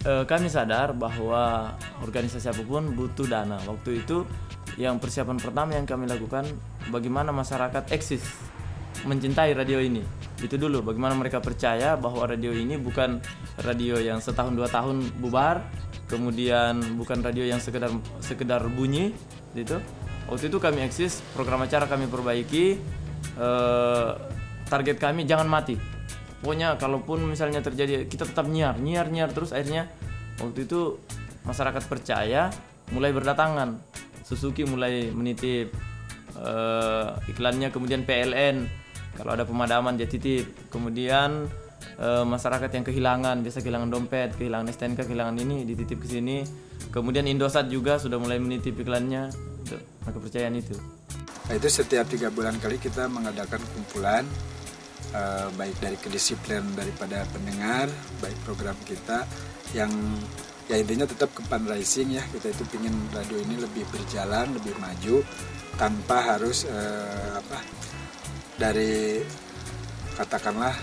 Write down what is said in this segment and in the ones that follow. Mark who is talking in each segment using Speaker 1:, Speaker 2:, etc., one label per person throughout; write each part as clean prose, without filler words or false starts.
Speaker 1: kami sadar bahwa organisasi apapun butuh dana. Waktu itu yang persiapan pertama yang kami lakukan, bagaimana masyarakat eksis mencintai radio ini. Itu dulu, bagaimana mereka percaya bahwa radio ini bukan radio yang setahun 2 tahun bubar, kemudian bukan radio yang sekedar bunyi gitu. Waktu itu kami eksis, program acara kami perbaiki, target kami jangan mati. Pokoknya kalaupun misalnya terjadi, kita tetap nyiar terus. Akhirnya waktu itu masyarakat percaya, mulai berdatangan. Suzuki mulai menitip iklannya, kemudian PLN kalau ada pemadaman dia titip. Kemudian masyarakat yang biasa kehilangan dompet, kehilangan STNK, kehilangan ini, dititip ke sini. Kemudian Indosat juga sudah mulai menitip iklannya. Nah, kepercayaan itu.
Speaker 2: Nah, itu setiap 3 bulan kali kita mengadakan kumpulan, baik dari kedisiplinan daripada pendengar, baik program kita yang ya intinya tetap ke fundraising ya. Kita itu ingin radio ini lebih berjalan, lebih maju tanpa harus dari katakanlah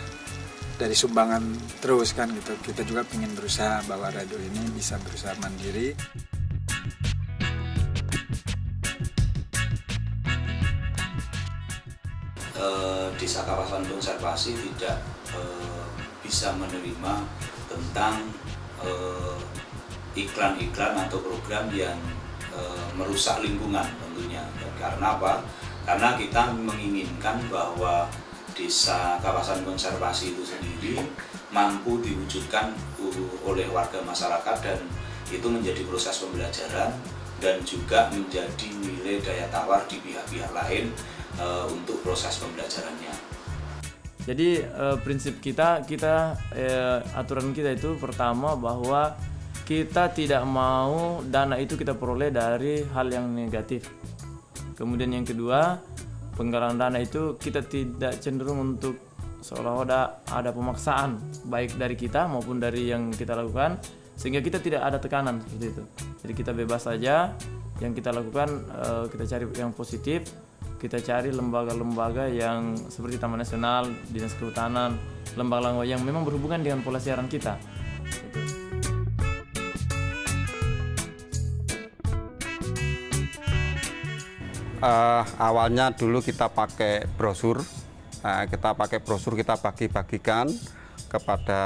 Speaker 2: dari sumbangan terus kan gitu. Kita juga ingin berusaha bahwa radio ini bisa berusaha mandiri.
Speaker 3: Desa kawasan konservasi tidak bisa menerima tentang iklan-iklan atau program yang merusak lingkungan tentunya. Karena apa? Karena kita menginginkan bahwa desa kawasan konservasi itu sendiri mampu diwujudkan oleh warga masyarakat, dan itu menjadi proses pembelajaran dan juga menjadi nilai daya tawar di pihak-pihak lain untuk proses pembelajarannya.
Speaker 1: Jadi prinsip kita aturan kita itu pertama bahwa kita tidak mau dana itu kita peroleh dari hal yang negatif. Kemudian yang kedua, penggalangan dana itu kita tidak cenderung untuk seolah-olah ada pemaksaan baik dari kita maupun dari yang kita lakukan, sehingga kita tidak ada tekanan seperti itu. Jadi kita bebas saja, yang kita lakukan kita cari yang positif. Kita cari lembaga-lembaga yang seperti Taman Nasional, Dinas Kehutanan, lembaga-lembaga yang memang berhubungan dengan pola siaran kita. Gitu.
Speaker 4: Awalnya dulu kita pakai brosur, kita bagi-bagikan kepada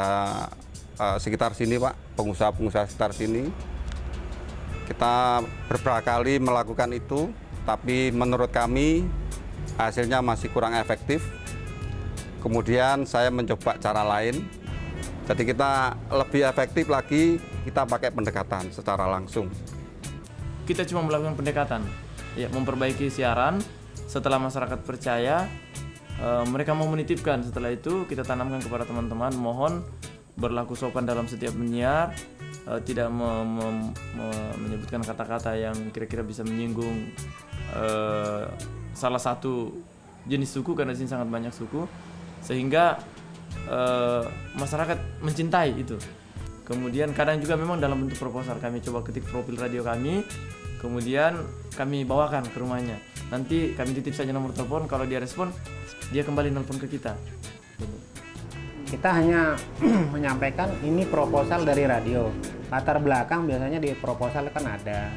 Speaker 4: sekitar sini Pak, pengusaha-pengusaha sekitar sini. Kita beberapa kali melakukan itu, tapi menurut kami hasilnya masih kurang efektif. Kemudian saya mencoba cara lain. Jadi kita lebih efektif lagi, kita pakai pendekatan secara langsung.
Speaker 1: Kita cuma melakukan pendekatan, ya, memperbaiki siaran. Setelah masyarakat percaya, mereka mau menitipkan. Setelah itu kita tanamkan kepada teman-teman, mohon berlaku sopan dalam setiap menyiar, tidak menyebutkan kata-kata yang kira-kira bisa menyinggung salah satu jenis suku, karena di sini sangat banyak suku, sehingga masyarakat mencintai itu. Kemudian kadang juga memang dalam bentuk proposal, kami coba ketik profil radio kami, kemudian kami bawakan ke rumahnya. Nanti kami titip saja nomor telepon, kalau dia respon, dia kembali nelpon ke kita.
Speaker 5: Kita hanya menyampaikan ini proposal dari radio. Latar belakang biasanya di proposal kan ada.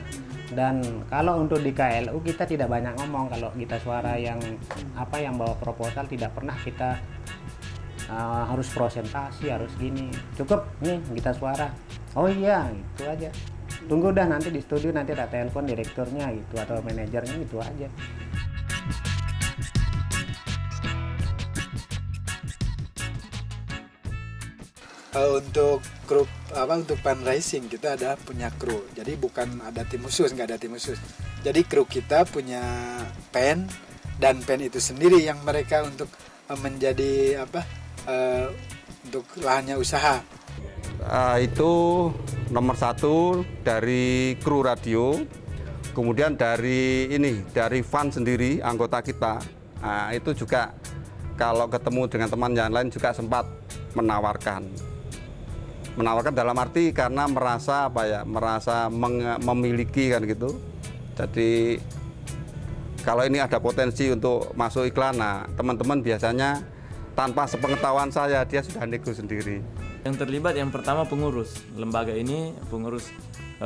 Speaker 5: Dan kalau untuk di KLU kita tidak banyak ngomong. Kalau kita suara yang bawa proposal, tidak pernah kita harus presentasi, harus gini. Cukup nih kita suara. Oh iya, itu aja. Tunggu dah nanti di studio, nanti ada telepon direkturnya gitu atau manajernya, itu aja.
Speaker 2: Untuk grup untuk fundraising kita ada punya kru. Jadi bukan ada tim khusus, nggak ada tim khusus. Jadi kru kita punya pen, dan pen itu sendiri yang mereka untuk menjadi untuk lahannya usaha.
Speaker 4: Itu nomor 1 dari kru radio. Kemudian dari fund sendiri anggota kita. Itu juga kalau ketemu dengan teman yang lain juga sempat menawarkan dalam arti karena merasa memiliki kan gitu. Jadi kalau ini ada potensi untuk masuk iklan, nah teman-teman biasanya tanpa sepengetahuan saya dia sudah nego sendiri.
Speaker 1: Yang terlibat yang pertama pengurus lembaga ini, pengurus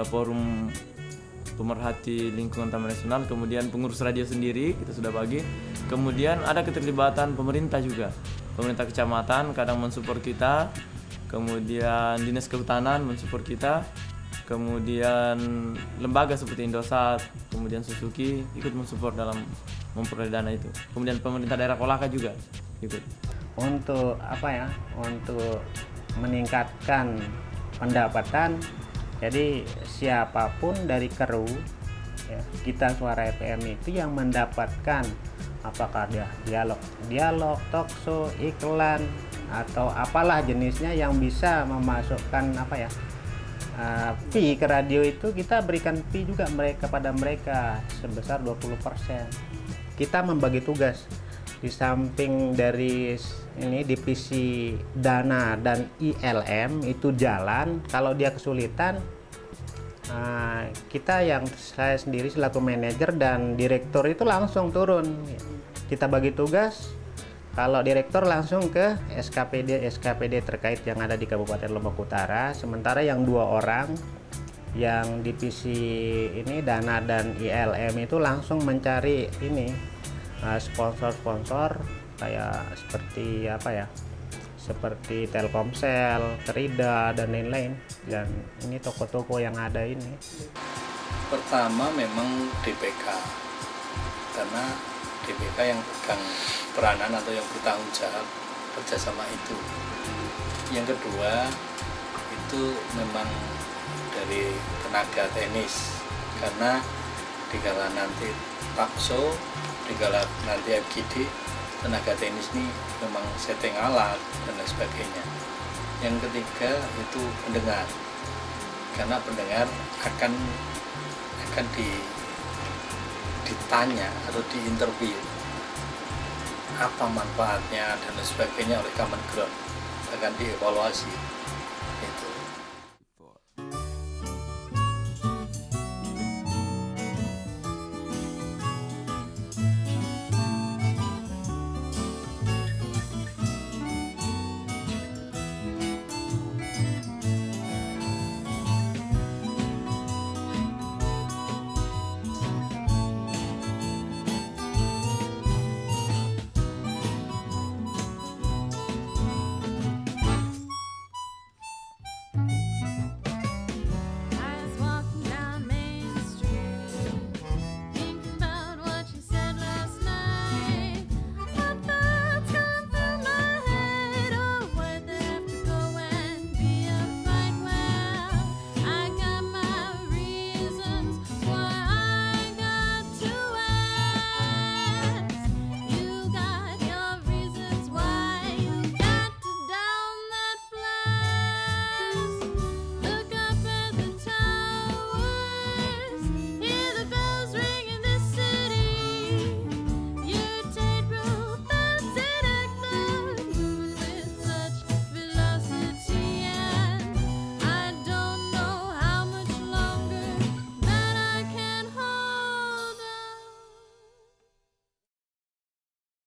Speaker 1: forum pemerhati lingkungan Taman Nasional, kemudian pengurus radio sendiri kita sudah bagi, kemudian ada keterlibatan pemerintah juga, pemerintah kecamatan kadang mensupport kita, kemudian dinas kehutanan mensupport kita, kemudian lembaga seperti Indosat, kemudian Suzuki ikut mensupport dalam memperoleh dana itu, kemudian pemerintah daerah Kolaka juga ikut.
Speaker 5: Untuk untuk meningkatkan pendapatan, jadi siapapun dari kru ya, kita Suara FM itu yang mendapatkan, apakah dia dialog, talkshow, iklan atau apalah jenisnya yang bisa memasukkan fee ke radio, itu kita berikan fee juga pada mereka sebesar 20%. Kita membagi tugas. Di samping dari ini divisi dana dan ILM itu jalan, kalau dia kesulitan, saya sendiri selaku manajer dan direktur itu langsung turun. Kita bagi tugas, kalau direktur langsung ke SKPD terkait yang ada di Kabupaten Lombok Utara, sementara yang 2 orang yang divisi ini dana dan ILM itu langsung mencari sponsor kayak seperti Telkomsel, Krida dan lain-lain, dan ini toko-toko yang ada ini.
Speaker 6: Pertama memang DPK, karena DPK yang pegang peranan atau yang bertanggung jawab kerjasama itu. Yang kedua itu memang dari tenaga teknis, karena dikala nanti takso, dikala nanti FGD, tenaga teknis ini memang setting alat dan lain sebagainya. Yang ketiga itu pendengar, karena pendengar akan ditanya atau diinterview apa manfaatnya dan lain sebagainya oleh Common Ground, akan dievaluasi.